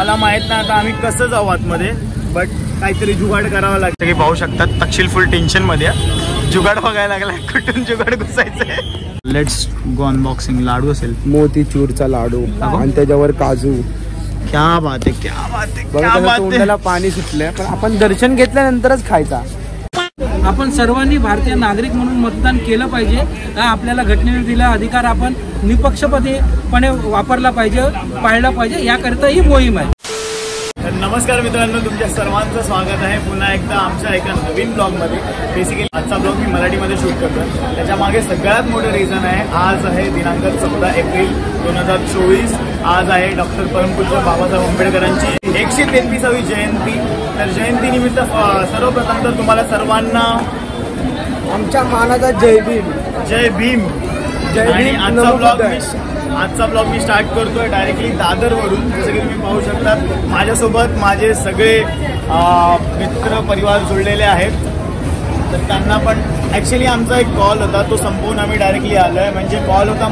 मला माहित नाही आता आम्ही कसं जाऊ आतमध्ये, बट काहीतरी जुगाड करावं लागतं. की पाहू शकतात तक्षिल फुल टेन्शन मध्ये जुगाड बघायला लागला, कुठून जुगाड घुसायचंय. Let's go unboxing. लाडू असेल, मोतीचूरचा लाडू आणि त्याच्यावर काजू. क्या बात आहे, क्या बात आहे, क्या बघा बात तोंडाला पाणी सुटलंय. पण आपण दर्शन घेतल्यानंतरच खायचा. आपण सर्वांनी भारतीय नागरिक म्हणून मतदान केलं पाहिजे. आपल्याला घटनेने दिला अधिकार आपण निपक्षपातीपणे वापरला पाहिजे, पाळला पाहिजे. याकरिता ही मोहीम आहे. नमस्कार मित्रांनो, तुमच्या सर्वांचं स्वागत आहे पुन्हा एकदा आमच्या एका नवीन ब्लॉगमध्ये. बेसिकली आजचा ब्लॉग मी मराठीमध्ये शूट करतो. त्याच्या मागे सगळ्यात मोठं रिझन आहे, आज आहे दिनांक 14 एप्रिल 2024. आज आहे डॉक्टर परमपूज्य बाबासाहेब आंबेडकरांची 133वी जयंती. तर जयंतीनिमित्त सर्वप्रथम तर तुम्हाला सर्वांना आमच्या मानाचा जय भीम. जय भीम. आणि आजचा ब्लॉग मी स्टार्ट करतोय डायरेक्टली दादरवरून. जसं की तुम्ही पाहू शकतात माझ्यासोबत माझे सगळे मित्र परिवार जुळलेले आहेत. तर त्यांना पण ॲक्च्युली आमचा एक कॉल होता, तो संपवून आम्ही डायरेक्टली आलो आहे. म्हणजे कॉल होता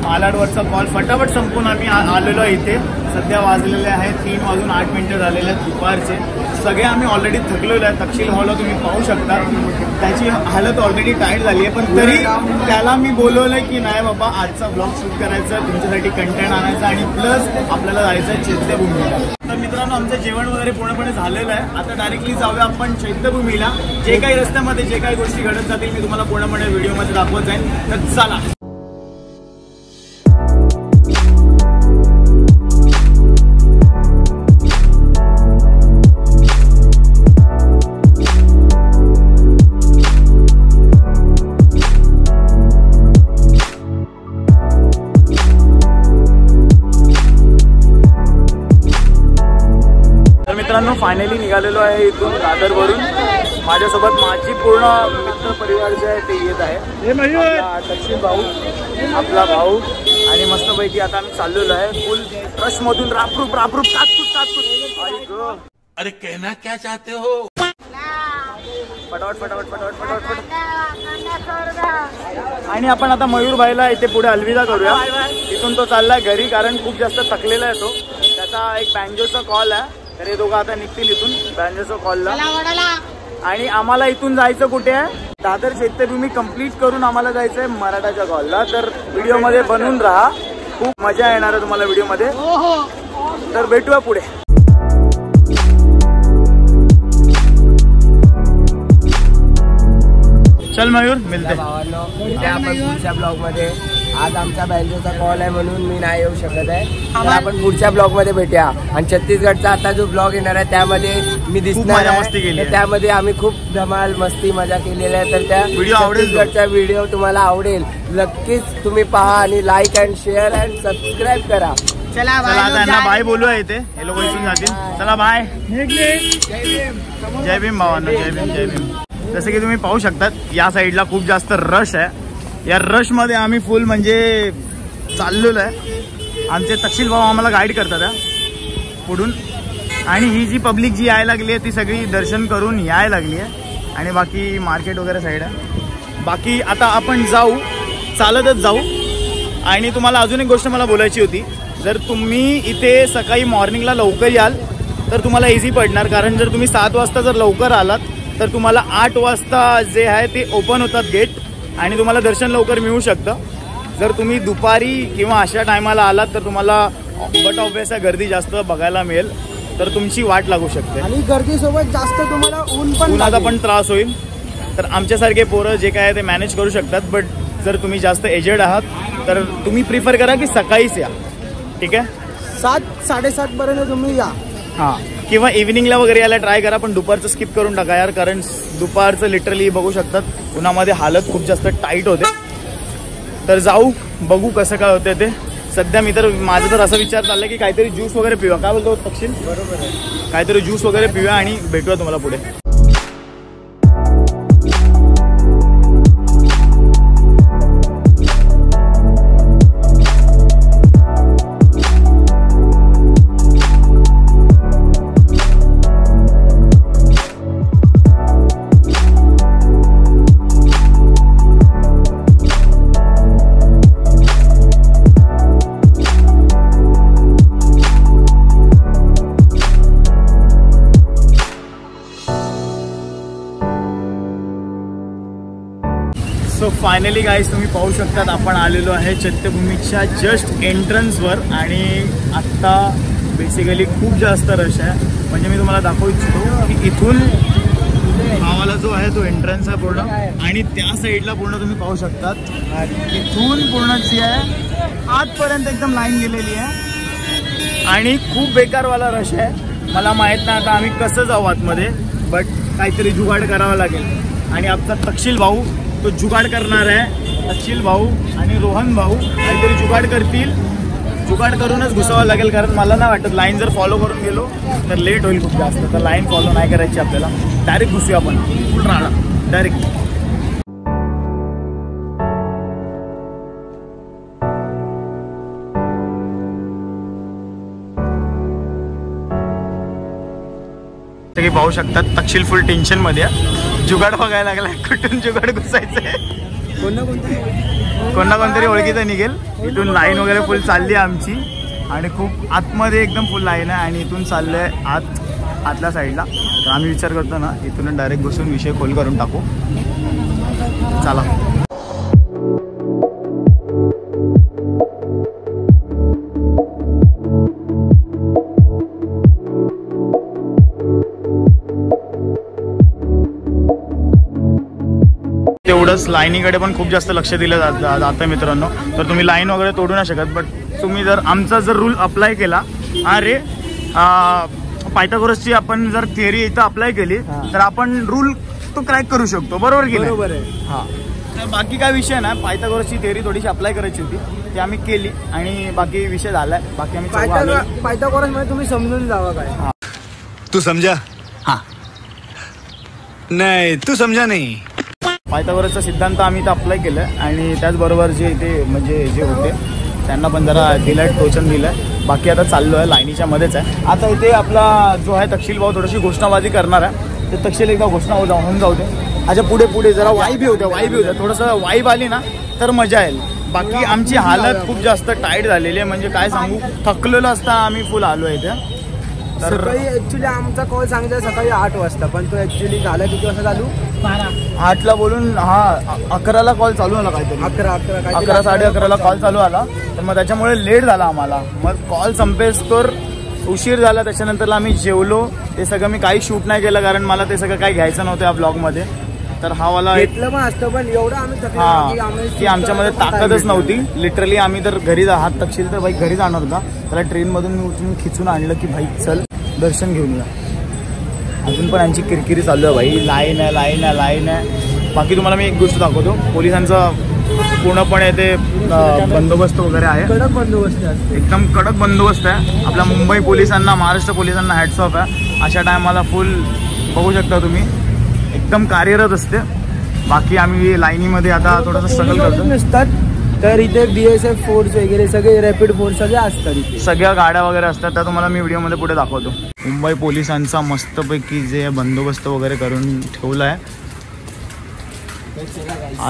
मालाडवरचा कॉल फटाफट संपवून आम्ही आलेलो आहे इथे. सध्या वाजलेले आहेत 3:08 झालेले आहेत दुपारचे. सगळे आम्ही ऑलरेडी थकलेलो आहे. तक्षिल हॉलला तुम्ही पाहू शकता त्याची हालत ऑलरेडी टाईट झाली आहे. पण तरी त्याला मी बोलवलंय की नाही बाबा, आजचा ब्लॉग शूट करायचा, तुमच्यासाठी कंटेंट आणायचा आणि प्लस आपल्याला जायचं आहे चैत्यभूमीला. तर मित्रांनो, आमचं जेवण वगैरे पूर्णपणे झालेलं आहे. आता डायरेक्टली जाऊया आपण चैत्यभूमीला. जे काही रस्त्यामध्ये जे काही गोष्टी घडत जातील मी तुम्हाला पूर्णपणे व्हिडिओमध्ये दाखवत जाईन. तर चला. मित्रांनो, फायनली निघालेलो आहे इथून दादरवरून. माझ्यासोबत माझी पूर्ण मित्र परिवार जे आहे ते येत आहे. तक्षिल भाऊ, आपला भाऊ आणि मस्तपैकी आता आम्ही चाललेलो आहे फुल रश मधून. रापरूप तात्पुट. अरे कहना क्या चाहते हो? फटाफट. आणि आपण आता मयूर भाईला इथे पुढे अलविदा करूया. इथून तो चाललाय घरी, कारण खूप जास्त थकलेला आहे तो. त्याचा एक बँजोचा कॉल आहे, तर हे दोघं आता निघतील इथून बँजोच्या कॉलला. आणि आम्हाला इथून जायचं कुठे आहे, दादर चैत्यभूमी कंप्लीट करून आम्हाला जायचं आहे मराठाच्या कॉलला. तर व्हिडिओमध्ये बनून राहा, खूप मजा येणार आहे तुम्हाला व्हिडिओमध्ये. तर भेटूया पुढे. चल मयूर, मिळते आपण पुढच्या ब्लॉग मध्ये. आज आमचा बँजोचा कॉल आहे म्हणून मी नाही येऊ शकत आहे. तर आपण पुढच्या ब्लॉग मध्ये भेटूया. आणि छत्तीसगडचा आता जो ब्लॉग येणार आहे त्यामध्ये मी दिसणार आहे. त्यामध्ये आम्ही खूप धमाल मस्ती मजा केलेली आहे. तर त्या छत्तीसगडचा व्हिडिओ तुम्हाला आवडेल. नक्कीच तुम्ही पहा आणि like and share and subscribe करा. चला आता यांना बाय बोलूया इथे, हे लोक इथून जातील. चला बाय. जय भीम भावांना, जय भीम जय भीम. जसं की तुम्ही पाहू शकतात या साईडला खूप जास्त रश आहे. या रश मध्ये आम्ही फुल म्हणजे चाललेलो आहे. आमचे तक्षिल भाऊ आम्हाला गाईड करतात पुढून. आणि ही जी पब्लिक जी यायला लागली आहे ती सगळी दर्शन करून यायला लागली आहे. आणि बाकी मार्केट वगैरे साईड आहे. बाकी आता आपण जाऊ, चालतच जाऊ. आणि तुम्हाला अजून एक गोष्ट मला बोलायची होती. जर तुम्ही इथे सकाळी मॉर्निंगला लवकर याल तर तुम्हाला इझी पडणार. कारण जर तुम्ही 7 वाजता जर लवकर आलात तर तुम्हाला 8 वाजता जे आहे ते ओपन होतात गेट आणि तुम्हाला दर्शन लवकर मिळू शकतं. जर तुम्ही दुपारी किंवा अशा टायमाला आलात तर तुम्हाला बट ऑब्वियस आहे गर्दी जास्त बघायला मिळेल, तर तुमची वाट लागू शकते. आणि गर्दीसोबत जास्त तुम्हाला उन्हाचा पण त्रास होईल. तर आमच्यासारखे पोरं जे काय ते मॅनेज करू शकतात. बट जर तुम्ही जास्त एजेड आहात तर तुम्ही प्रिफर करा की सकाळीच या. ठीक आहे, 7-7:30 पर्यंत तुम्ही या. हां, किंवा इव्हिनिंगला वगैरे यायला ट्राय करा. पण दुपारचं स्किप करून टाका यार, कारण दुपारचं लिटरली बघू शकतात उन्हामध्ये हालत खूप जास्त टाईट होते. तर जाऊ, बघू कसं काय होतं ते. सध्या मी तर माझं तर असा विचार चालला की काहीतरी ज्यूस वगैरे पिऊया. काय बोलतो तक्षिल? बरोबर आहे, काहीतरी ज्यूस वगैरे पिऊया आणि भेटूया तुम्हाला पुढे. फायनली गाईज तुम्ही पाहू शकतात आपण आलेलो आहे चैत्यभूमीच्या जस्ट एंट्रन्सवर आणि आत्ता बेसिकली खूप जास्त रश आहे. म्हणजे मी तुम्हाला दाखवू इच्छितो की इथून गावाला जो आहे तो एंट्रन्स आहे पूर्ण आणि त्या साईडला पूर्ण तुम्ही पाहू शकतात इथून पूर्ण जी आहे आतपर्यंत एकदम लाईन गेलेली आहे आणि खूप बेकारवाला रश आहे. मला माहीत नाही आता आम्ही कसं जाऊ आतमध्ये, बट काहीतरी जुगाड करावा लागेल आणि आमचा तक्षिल भाऊ तो जुगाड करणार आहे. तक्षिल भाऊ आणि रोहन भाऊ काहीतरी जुगाड करतील. जुगाड करूनच घुसावं लागेल कारण मला नाही वाटत लाईन जर फॉलो करून गेलो तर लेट होईल खूप जास्त. तर लाईन फॉलो नाही करायची आपल्याला, डायरेक्ट घुसूया आपण फुल राहणार डायरेक्ट. तुम्ही पाहू शकतात तक्षिल फुल टेन्शन मध्ये जुगाड बघायला लागलाय. कुठून जुगाड घुसायचंय कोणा कोणतरी ओळखीचं निघेल. इथून लाईन वगैरे फुल चालली आहे आमची आणि खूप आतमध्ये एकदम फुल लाईन आहे आणि इथून चाललंय आतल्या साईडला. तर आम्ही विचार करतो ना इथून डायरेक्ट घुसून विषय खोल करून टाकू. चला तेवढंच लाईनीकडे पण खूप जास्त लक्ष दिलं जातं मित्रांनो. तर तुम्ही लाईन वगैरे तोडू नाही शकत, बट तुम्ही जर आमचा जर रूल अप्लाय केला अरे पायथागोरसची आपण जर थिअरी इथं अप्लाय केली तर आपण रूल तो क्रॅक करू शकतो. बरोबर की बरोबर आहे. हां तर बाकी काय विषय नाही. पायथागोरसची थिअरी थोडीशी अप्लाय करायची होती ती आम्ही केली आणि बाकी विषय झालाय. बाकी आम्ही पायथागोरस मध्ये तुम्ही समजून जावा काय. तू समजा? हां नाही तू समजा नाही. पायथागोरसचा सिद्धांत आम्ही इथं अप्लाय केलं आणि त्याचबरोबर जे इथे म्हणजे जे होते त्यांना पण जरा दिलं टोचन दिलं. बाकी आता चाललो आहे लाईनीच्या मध्येच आहे. आता इथे आपला जो आहे तक्षिल भाऊ थोडीशी घोषणाबाजी करणार आहे. ते तक्षिल एकदा घोषणा होऊन जाऊ दे. अच्छा पुढे पुढे जरा वाईब होत्या थोडंसं वाईब आली ना तर मजा येईल. बाकी आमची हालत खूप जास्त टाईट झालेली आहे. म्हणजे काय सांगू थकलेलो असता आम्ही फुल आलो आहे इथे. तर सकाळी ऍक्च्युली आमचा कॉल सांगितलं सकाळी 8 वाजता पण तो ऍक्च्युली झाला किती वाजता चालू 8ला बोलून 11ला कॉल चालू झाला काहीतरी 11 11:30ला कॉल चालू आला. तर मग त्याच्यामुळे लेट झाला आम्हाला. मग कॉल संपेस तर उशीर झाला. त्याच्यानंतरला आम्ही जेवलो. ते सगळं मी काही शूट नाही केलं कारण मला ते सगळं काही घ्यायचं नव्हतं या ब्लॉगमध्ये. तर हा वाला घेतलं पण असतं पण एवढं आम्ही की आमच्यामध्ये ताकदच नव्हती. लिटरली आम्ही तर घरी हात तक्षिल तर भाई घरी जाणार होता. त्याला ट्रेनमधून मी उठून खिचून आणलं की भाई चल दर्शन घेऊन या. अजून पण यांची किरकिरी चालू आहे भाई. लाईन आहे. बाकी तुम्हाला मी एक गोष्ट दाखवतो. पोलिसांचा पूर्णपणे ते बंदोबस्त वगैरे आहे. कडक बंदोबस्त आहे. एकदम कडक बंदोबस्त आहे. आपल्या मुंबई पोलिसांना महाराष्ट्र पोलिसांना हॅट्स ऑफ आहे. अशा टायमाला फुल बघू शकता तुम्ही एकदम कार्यरत असते. बाकी आम्ही लाईनीमध्ये आता थोडंसं स्ट्रगल करतो. नसतात तर इथे BSF फोर्स वगैरे सगळे रॅपिड फोर्स सगळे असतात इथे. सगळ्या गाड्या वगैरे असतात. त्या तुम्हाला मी व्हिडिओमध्ये पुढे दाखवतो. मुंबई पोलिसांचा मस्तपैकी जे बंदोबस्त वगैरे करून ठेवला आहे.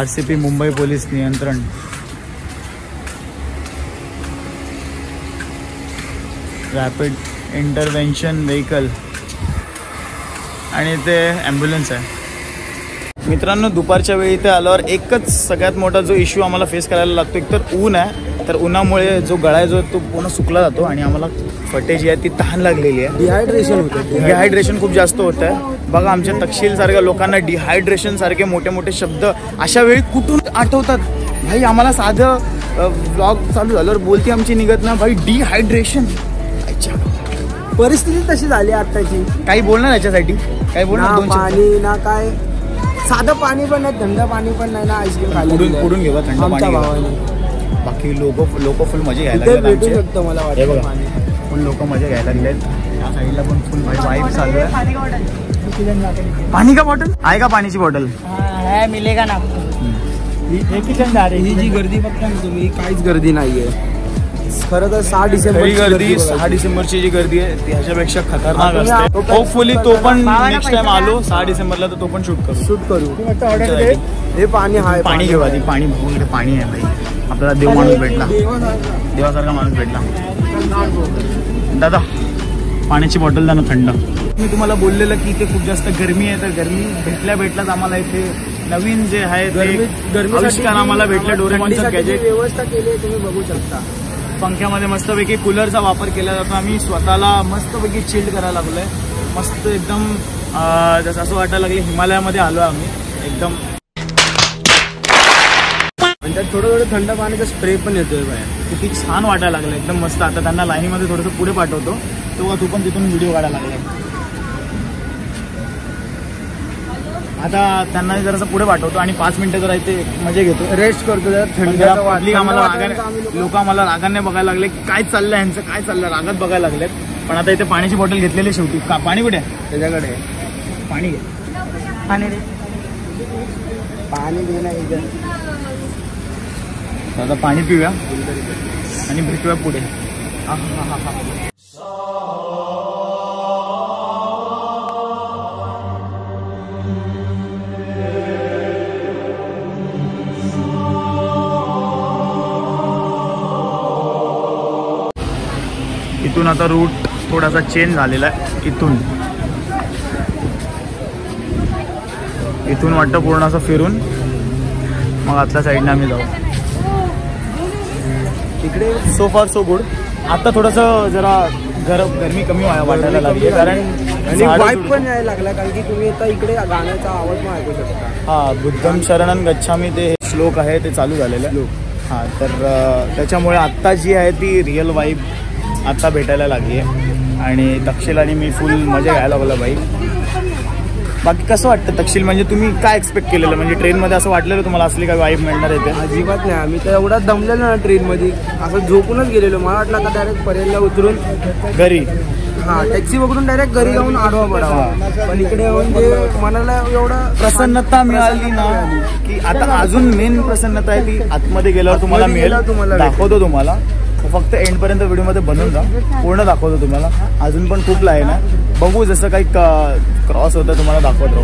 RCP मुंबई पोलीस नियंत्रण. रॅपिड इंटरव्हेन्शन व्हेकल आणि ते ॲम्ब्युलन्स आहे. मित्रांनो दुपारच्या वेळी इथे आल्यावर एकच सगळ्यात मोठा जो इश्यू आम्हाला फेस करायला लागतो एक तर ऊन आहे. तर उन्हामुळे जो गळा जो तो पूर्ण सुकला जातो आणि आम्हाला फटे जी आहे ती तहान लागलेली आहे. डिहायड्रेशन खूप जास्त होत आहे. बघा आमच्या तक्षिल सारख्या लोकांना डिहायड्रेशन सारखे मोठे मोठे शब्द अशा वेळी कुठून आठवतात भाई. आम्हाला साधं व्लॉग चालू झाल्यावर बोलती आमची निघत ना भाई डिहायड्रेशन. अच्छा परिस्थिती तशी झाली आताची. काही बोलणार याच्यासाठी काही बोलणार पाणी ना काय साधं पाणी पण नाही थंड पाणी पण नाही ना. आईस्क्रीम पुढून घेवा थंड पाणी. बाकी लोक फुल मजा घ्यायला भेटू शकतो मला वाटतं. फुल लोक मजा घ्यायला लागले. या साईडला पण फुल वाईब चालू आहे. पाणी का बॉटल आहे का पाण्याची बॉटल मिलेगा ना. ही जी गर्दी बघता ना तुम्ही काहीच गर्दी नाहीये. खरं तर 6 डिसेंबरची जी गर्दी आहे ती ह्याच्यापेक्षा खतरनाक असते. होपफुली तो पण नेक्स्ट टाइम आलो 6 डिसेंबरला तर तो पण शूट करू. हे पाणी आहे. पाणी घेऊ आधी. पाणी भाऊ पाणी आहे भाई. आपल्याला देव माणूस भेटला. देवासारखा माणूस भेटला. दादा पाण्याची बॉटल द्या ना थंड. मी तुम्हाला बोललेलं की इथे खूप जास्त गरमी आहे. तर गरमी भेटल्याच आम्हाला इथे नवीन जे आहे गरमीसाठी आविष्कार आम्हाला भेटलं. डोरेमॉनचं गॅजेट व्यवस्था केली आहे, तुम्ही बघू शकता. पंख्यामध्ये मस्तपैकी कूलरचा वापर केला जातो. आम्ही स्वतःला मस्तपैकी चिल्ड करायला लागलोय. मस्त एकदम जसं असं वाटायला लागले हिमालयामध्ये आलो आम्ही एकदम. आणि त्यात थोडं थंड पाण्याचा स्प्रे पण येतोय बाहेर. किती छान वाटायला लागलं एकदम मस्त. आता त्यांना लाईनीमध्ये थोडंसं पुढे पाठवतो तेव्हा तू पण तिथून व्हिडिओ काढायला लागलाय. आता त्यांना जरासं पुढे पाठवतो आणि 5 मिनिटं जरा इथे मजा घेतो, रेस्ट करतो. पब्लिक आम्हाला लोक आम्हाला रागाने बघायला लागले. काय चाललंय यांचं, काय चाललं, रागात बघायला लागलेत. पण आता इथे पाण्याची बॉटल घेतलेली शेवटी. पाणी कुठे आहे त्याच्याकडे? पाणी घे. पाणी घेणं एकदम. आता पाणी पिऊया आणि भेटूया पुढे. इथून आता रूट थोडासा चेंज झालेला आहे. इथून वाटतं पूर्ण असं फिरून मग आतल्या साईडने आम्ही जाऊ. इकडे सो फार सो गुड. आता थोडंसं जरा गरमी कमी वाटायला लागली कारण वाईब पण यायला लागला. कारण की तुम्ही आता इकडे गाण्याचा आवाज पण ऐकू शकता. हा, बुद्धं शरणं गच्छामी ते श्लोक आहे ते चालू झालेलं आहे. हा, तर त्याच्यामुळे आत्ता जी आहे ती रिअल वाईब आता भेटायला लागली आहे. आणि तक्षील आणि मी फुल मजा घ्यायला लागला बाई. बाकी कसं वाटतं तक्षील? म्हणजे तुम्ही काय एक्सपेक्ट केलेलं? म्हणजे ट्रेनमध्ये असं वाटलेलं तुम्हाला असली काय वाईब मिळणार आहे ते? अजिबात नाही. आम्ही तर एवढा दमलेलो ना ट्रेनमध्ये, असं झोपूनच गेलेलो. मला वाटलं आता डायरेक्ट परेलला उतरून घरी, हा टॅक्सी पकडून डायरेक्ट घरी जाऊन आडवा पडावा. पण इकडे येऊन जे मनाला एवढा प्रसन्नता मिळाली ना की आता अजून मेन प्रसन्नता आहे ती आतमध्ये गेल्यावर तुम्हाला मिळेल. दाखवतो तुम्हाला, फक्त एंडपर्यंत व्हिडिओमध्ये बनवून जा, पूर्ण दाखवतो तुम्हाला. अजून पण खूप आहे ना, बघू जसं काही क्रॉस होतं तुम्हाला दाखवत राहू.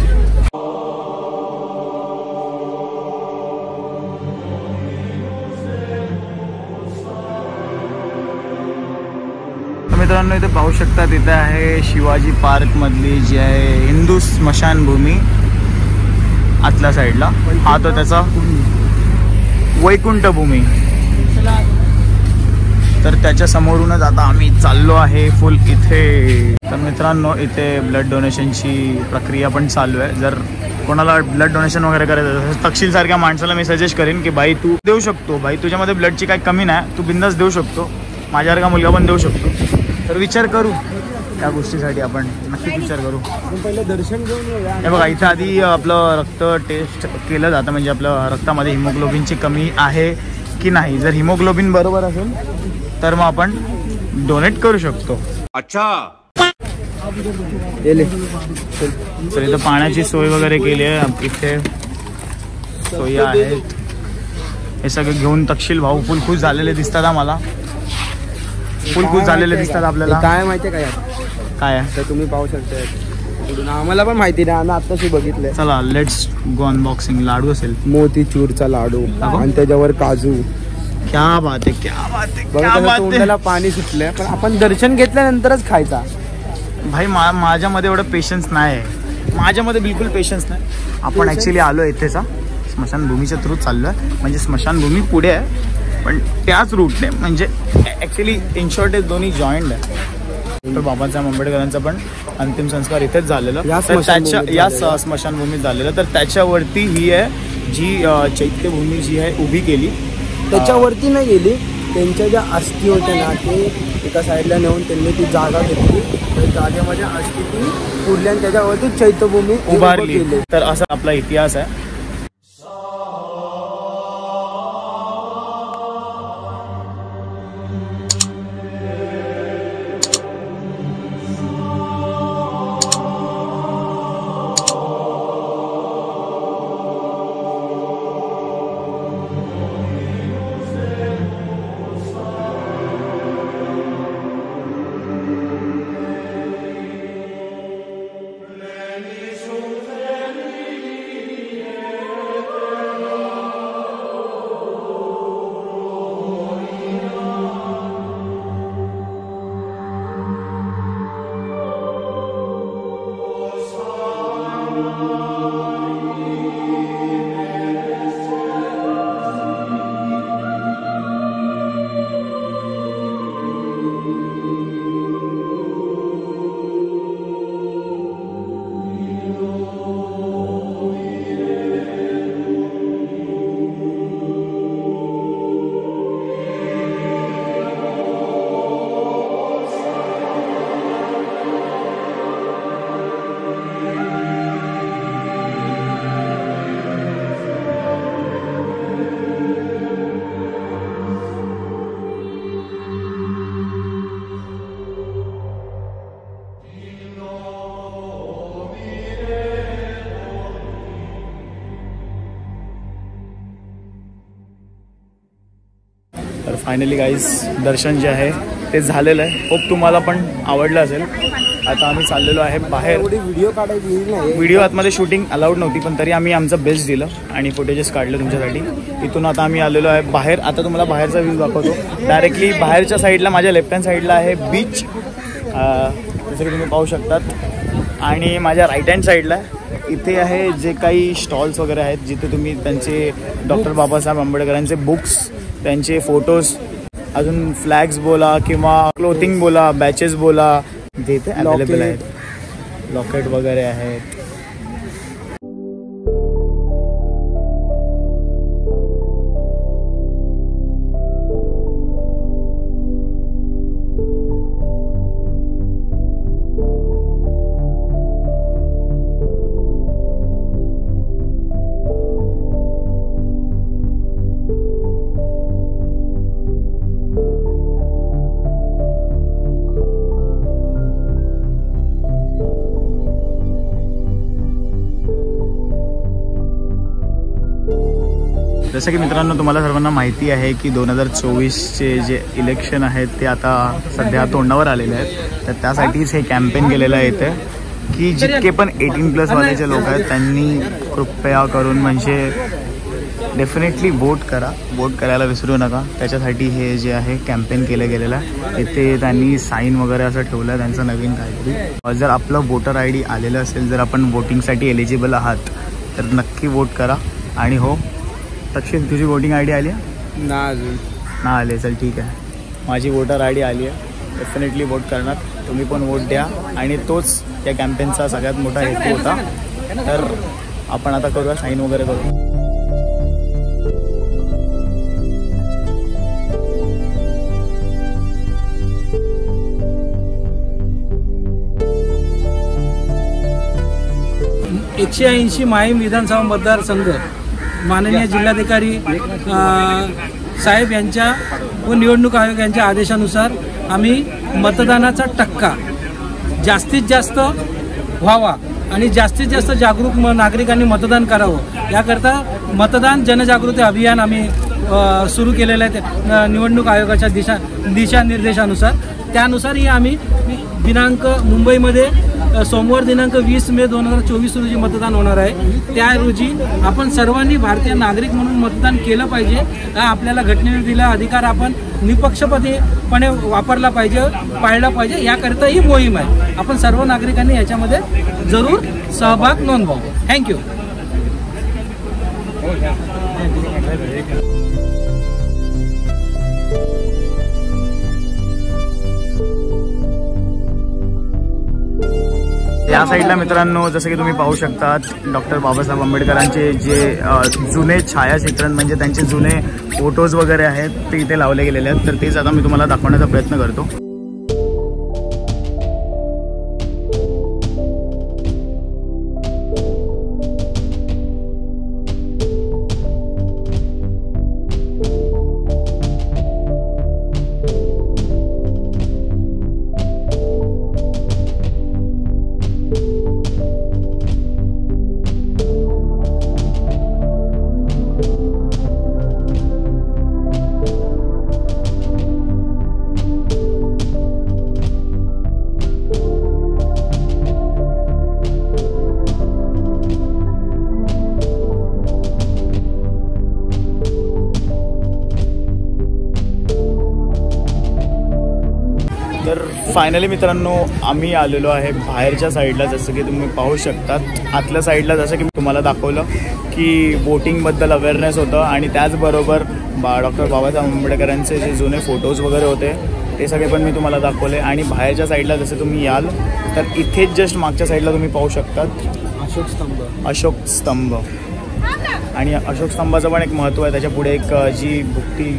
मित्रांनो इथे पाहू शकता, तिथे आहे शिवाजी पार्क मधली जी आहे हिंदू स्मशानभूमी आतल्या साईडला. हा तो त्याचा वैकुंठ भूमी. तर त्याच्या समोरूनच आता आम्ही चाललो आहे फुल इथे. तर मित्रांनो इथे ब्लड डोनेशनची प्रक्रिया पण चालू आहे. जर कोणाला ब्लड डोनेशन वगैरे करायचं तक्षील सारख्या माणसाला मी सजेस्ट करेन की बाई तू देऊ शकतो. बाई तुझ्यामध्ये ब्लडची काही कमी नाही, तू बिंदास देऊ शकतो. माझ्यासारखा मुलगा पण देऊ शकतो. तर विचार करू त्या गोष्टीसाठी, आपण नक्कीच विचार करू. पहिले दर्शन घेऊन येऊया. हे बघा इथं आधी आपलं रक्त टेस्ट केलं जातं, म्हणजे आपलं रक्तामध्ये हिमोग्लोबिनची कमी आहे की नाही. जर हिमोग्लोबिन बरोबर असेल तर मग आपण डोनेट करू शकतो. अच्छा. तर इथं पाण्याची सोय वगैरे केली आहे. इथे सोयी आहेत. हे सगळं घेऊन तक्षील भाऊ फुल खुश झालेले दिसतात आम्हाला. फुल खुश झालेले दिसतात आपल्याला. काय माहितीये काय काय आहे तर तुम्ही पाहू शकता. आम्हाला पण माहिती नाही, आम्ही आत्ताशी बघितलंय. चला लेट्स गो अनबॉक्सिंग. लाडू असेल, मोतीचूरचा लाडू आणि त्याच्यावर काजू. क्या बात आहे, क्या बात आहे, क्या बघा बात तोंडाला आहे. पाणी सुटलंय. पण आपण दर्शन घेतल्यानंतरच खायचा. भाई माझ्यामध्ये एवढं पेशन्स नाही आहे. माझ्यामध्ये बिलकुल पेशन्स नाही. आपण ॲक्च्युली आलो इथेचा स्मशानभूमीच्या थ्रू चाललो आहे. म्हणजे स्मशानभूमी पुढे आहे पण त्याच रूटने, म्हणजे ॲक्च्युली इन शॉर्ट दोन्ही जॉईंट आहे. तर बाबासाहेब आंबेडकरांचा पण अंतिम संस्कार इथेच झालेला, या स्मशानभूमीत झालेलं. तर त्याच्यावरती ही आहे जी चैत्यभूमी जी आहे उभी केली. त्याच्यावरती नाही गेली, त्यांच्या ज्या अस्थी होत्या ना ते एका साईडला नेऊन त्यांनी ती जागा घेतली. त्या जागेमध्ये अस्थी ती पुरली आणि त्याच्यावरती चैत्यभूमी उभारली. तर असा आपला इतिहास आहे. फायनली गाईज दर्शन जे आहे ते झालेलं आहे. होप तुम्हाला पण आवडलं असेल. आता आम्ही चाललेलो आहे बाहेर. व्हिडिओ काढायची नाही, व्हिडिओ आतमध्ये शूटिंग अलाउड नव्हती, पण तरी आम्ही आमचं बेस्ट दिलं आणि फुटेजेस काढले तुमच्यासाठी. इथून आता आम्ही आलेलो आहे बाहेर. आता तुम्हाला बाहेरचा व्ह्यू दाखवतो. डायरेक्टली बाहेरच्या साईडला माझ्या लेफ्ट हँड साईडला आहे बीच, जसं की तुम्ही पाहू शकतात. आणि माझ्या राईट हँड साईडला इथे आहे जे काही स्टॉल्स वगैरे आहेत, जिथे तुम्ही त्यांचे डॉक्टर बाबासाहेब आंबेडकरांचे बुक्स, त्यांचे फोटोज, अजून फ्लॅग्स बोला किंवा क्लोथिंग बोला, बॅचेस बोला, जे इथे अवेलेबल आहेत. लॉकेट वगैरे आहेत. जसं की मित्रांनो तुम्हाला सर्वांना माहिती आहे की 2024चे जे इलेक्शन आहेत ते आता सध्या तोंडावर आलेले आहेत. तर त्यासाठीच हे कॅम्पेन केलेलं आहे इथे की जितके पण 18+ वाल्याचे लोक आहेत त्यांनी कृपया करून म्हणजे डेफिनेटली वोट करा. वोट करायला विसरू नका. त्याच्यासाठी हे जे आहे कॅम्पेन केलं गेलेलं आहे. इथे त्यांनी साईन वगैरे असं ठेवलं आहे त्यांचं नवीन काहीतरी. जर आपलं वोटर ID आलेलं असेल, जर आपण वोटिंगसाठी एलिजिबल आहात तर नक्की वोट करा. आणि हो तक्षिण, तुझी वोटिंग ID आली आहे ना? अजून ना आले. चल ठीक आहे, माझी वोटर ID आली आहे. डेफिनेटली वोट करणार. तुम्ही पण वोट द्या. आणि तोच या कॅम्पेनचा सगळ्यात मोठा हेतू होता. तर आपण आता करूया साईन वगैरे करू. एकशे 80 माहीम विधानसभा मतदारसंघ माननीय जिल्हाधिकारी साहेब यांच्या व निवडणूक आयोग यांच्या आदेशानुसार आम्ही मतदानाचा टक्का जास्तीत जास्त व्हावा आणि जास्तीत जास्त जागरूक नागरिकांनी मतदान करावं याकरता मतदान जनजागृती अभियान आम्ही सुरू केलेलं आहे निवडणूक आयोगाच्या दिशानिर्देशानुसार. त्यानुसारही आम्ही मुंबईमध्ये सोमवार दिनांक 20 मे 2024 रोजी मतदान होणार आहे. त्या रोजी आपण सर्वांनी भारतीय नागरिक म्हणून मतदान केलं पाहिजे. आपल्याला घटनेने दिलेला अधिकार आपण निपक्षपातीपणे वापरला पाहिजे, पाळला पाहिजे. याकरिता ही मोहीम आहे. आपण सर्व नागरिकांनी याच्यामध्ये जरूर सहभाग नोंदवावा. थँक्यू. या साईडला मित्रांनो जसं की तुम्ही पाहू शकतात डॉक्टर बाबासाहेब आंबेडकरांचे जे जुने छायाचित्रण म्हणजे त्यांचे जुने फोटोज वगैरे आहेत ते इथे लावले गेलेले आहेत. तर तेच आता मी तुम्हाला दाखवण्याचा प्रयत्न करतो. तर फायनली मित्रांनो आम्ही आलेलो आहे बाहेरच्या साईडला. जसं की तुम्ही पाहू शकतात आतल्या साईडला जसं की मी तुम्हाला दाखवलं की वोटिंगबद्दल अवेअरनेस होतं आणि त्याचबरोबर डॉक्टर बाबासाहेब आंबेडकरांचे जे जुने फोटोज वगैरे होते ते सगळे पण मी तुम्हाला दाखवले. आणि बाहेरच्या साईडला जसं तुम्ही याल तर इथेच जस्ट मागच्या साईडला तुम्ही पाहू शकतात अशोक स्तंभ. आणि अशोक स्तंभाचं पण एक महत्त्व आहे. त्याच्या पुढे एक जी भुकटी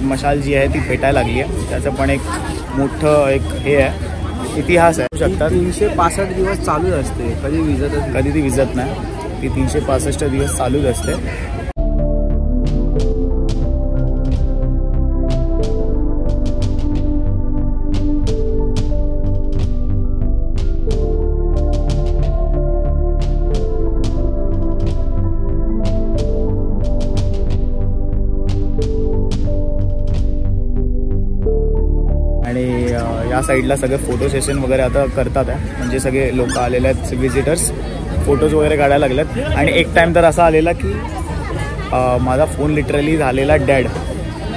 मशाल जी आहे ती पेटायला लागली आहे. त्याचं पण एक मोठं एक हे आहे, इतिहास आहे. शकतात 365 दिवस चालूच असते, कधी ती विजत नाही. ती 365 दिवस चालूच असते. साईडला सगळे फोटो सेशन वगैरे आता करतात आहे, म्हणजे सगळे लोक आलेले आहेत, विजिटर्स फोटोज वगैरे काढायला लागलेत. आणि एक टाईम तर असा आलेला की माझा फोन लिटरली झालेला डेड,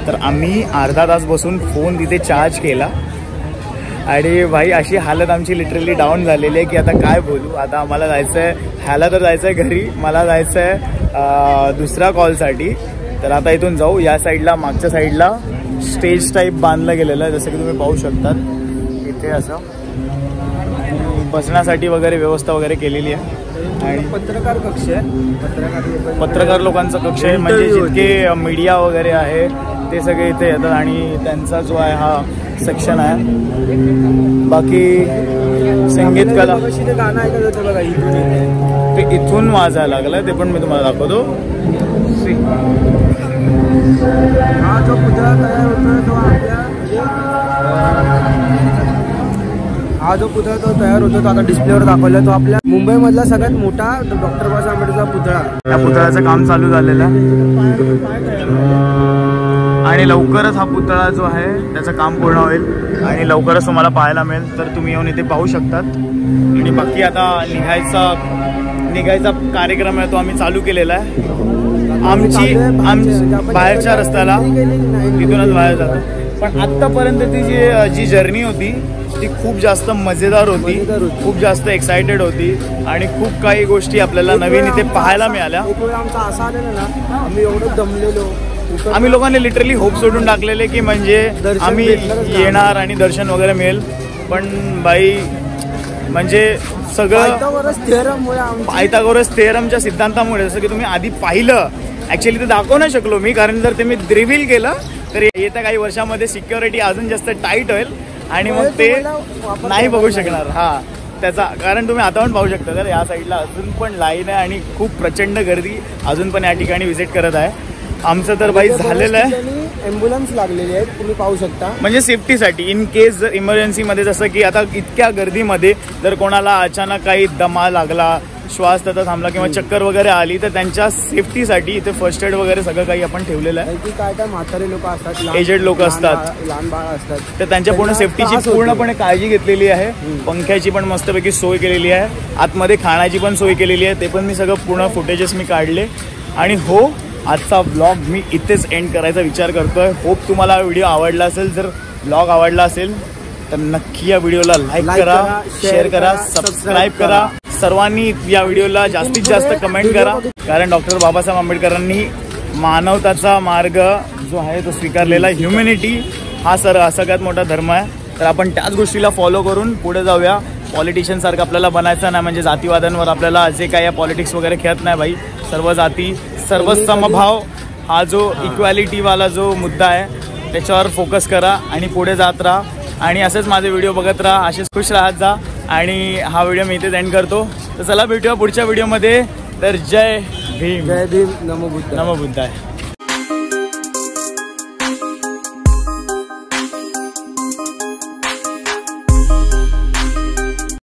तर आम्ही अर्धा तास बसून फोन तिथे चार्ज केला. आणि भाई अशी हालत आमची लिटरली डाऊन झालेली आहे की आता काय बोलू. आता आम्हाला जायचं आहे, ह्याला तर जायचं आहे घरी, मला जायचं आहे दुसऱ्या कॉलसाठी. तर आता इथून जाऊ. या साईडला मागच्या साईडला स्टेज टाईप बांधलं गेलेलं आहे, जसं की तुम्ही पाहू शकतात. इथे असं बसण्यासाठी वगैरे व्यवस्था वगैरे केलेली आहे. आणि पत्रकार कक्ष आहे, पत्रकार लोकांचा कक्ष आहे, म्हणजे जितके मीडिया वगैरे आहे ते सगळे इथे येतात आणि त्यांचा जो आहे हा सेक्शन आहे. बाकी संगीत कला गाणं ऐकत होतं बघा, ते इथून वाजायला लागलं, ते पण मी तुम्हाला दाखवतो. हा जो पुतळा तयार होतो तो तयार होतो तो आता डिस्प्लेवर दाखवला. तो आपल्या मुंबईमधला सगळ्यात मोठा डॉक्टर बाबासाहेब आंबेडकरचा पुतळा. या पुतळ्याचं काम चालू झालेलं आहे आणि लवकरच हा पुतळा जो आहे त्याचं काम पूर्ण होईल आणि लवकरच तुम्हाला पाहायला मिळेल. तर तुम्ही येऊन इथे पाहू शकतात. आणि बाकी आता निघायचा कार्यक्रम आहे तो आम्ही चालू केलेला आहे. आमची बाहेरच्या रस्त्याला तिथूनच बाहेर जातो. पण आत्तापर्यंत जी जर्नी होती ती खूप जास्त मजेदार होती, खूप जास्त एक्सायटेड होती आणि खूप काही गोष्टी आपल्याला नवीन इथे पाहायला मिळाल्या. आमचा असा आलेला ना, आम्ही एवढं दमलेलो, आम्ही लोकांनी लिटरली होप सोडून टाकलेले की म्हणजे आम्ही येणार आणि दर्शन वगैरे मिळेल. पण बाई म्हणजे सगळं पायथागोरस थेरमच्या सिद्धांतामुळे, जसं की तुम्ही आधी पाहिलं, ॲक्च्युली ते दाखवू नाही शकलो मी, कारण जर ते मी रिव्हील केलं तर येत्या काही वर्षामध्ये सिक्युरिटी अजून जास्त टाईट होईल आणि मग ते नाही बघू शकणार. हा त्याचा कारण तुम्ही आता पण पाहू शकता. तर या साईडला अजून पण लाईन आहे आणि खूप प्रचंड गर्दी अजून पण या ठिकाणी व्हिजिट करत आहे. आमचं तर बाई झालेलं आहे. ॲम्ब्युलन्स लागलेली आहे, तुम्ही पाहू शकता, म्हणजे सेफ्टीसाठी इन केस जर इमर्जन्सीमध्ये, जसं की आता इतक्या गर्दीमध्ये जर कोणाला अचानक काही दमा लागला, श्वास त्याचा थांबला किंवा चक्कर वगैरे आली तर त्यांच्या सेफ्टीसाठी इथे फर्स्ट एड वगैरे सगळं काही आपण ठेवलेलं आहे. काय काय म्हातारे लोक असतात, एजेड लोक असतात, लहान बाळ असतात, तर त्यांच्या पूर्ण सेफ्टीची पूर्णपणे काळजी घेतलेली आहे. पंख्याची पण मस्तपैकी सोय केलेली आहे, आतमध्ये खाण्याची पण सोय केलेली आहे. ते पण मी सगळं पूर्ण फुटेजेस मी काढले. आणि हो, आजचा ब्लॉग मी इथेच एंड करायचा विचार करतोय. होप तुम्हाला व्हिडिओ आवडला असेल. जर ब्लॉग आवडला असेल तर नक्की या व्हिडिओला लाईक करा, शेअर करा, सबस्क्राईब करा. सर्वांनी या व्हिडिओला जास्तीत जास्त कमेंट करा, कारण डॉक्टर बाबासाहेब आंबेडकरांनी मानवताचा मार्ग जो आहे तो स्वीकारलेला. ह्युमॅनिटी हा सगळ्यात मोठा धर्म आहे. तर आपण त्याच गोष्टीला फॉलो करून पुढे जाऊया. पॉलिटिशियन सारखं आपल्याला बनायचं नाही, म्हणजे जातीवादांवर आपल्याला जे काही पॉलिटिक्स वगैरे खेळत नाही भाई. सर्व जाती, सर्व समभाव हा जो इक्वॅलिटीवाला जो मुद्दा आहे त्याच्यावर फोकस करा आणि पुढे जात राहा. आणि असेच माझे व्हिडिओ बघत राहा, असेच खुश राहत जा. आणि हा व्हिडिओ मी इथेच एंड करतो. तर चला भेटूया पुढच्या व्हिडिओमध्ये. तर जय भीम, जय भीम, नमो बुद्धाय. नमो बुद्धाय.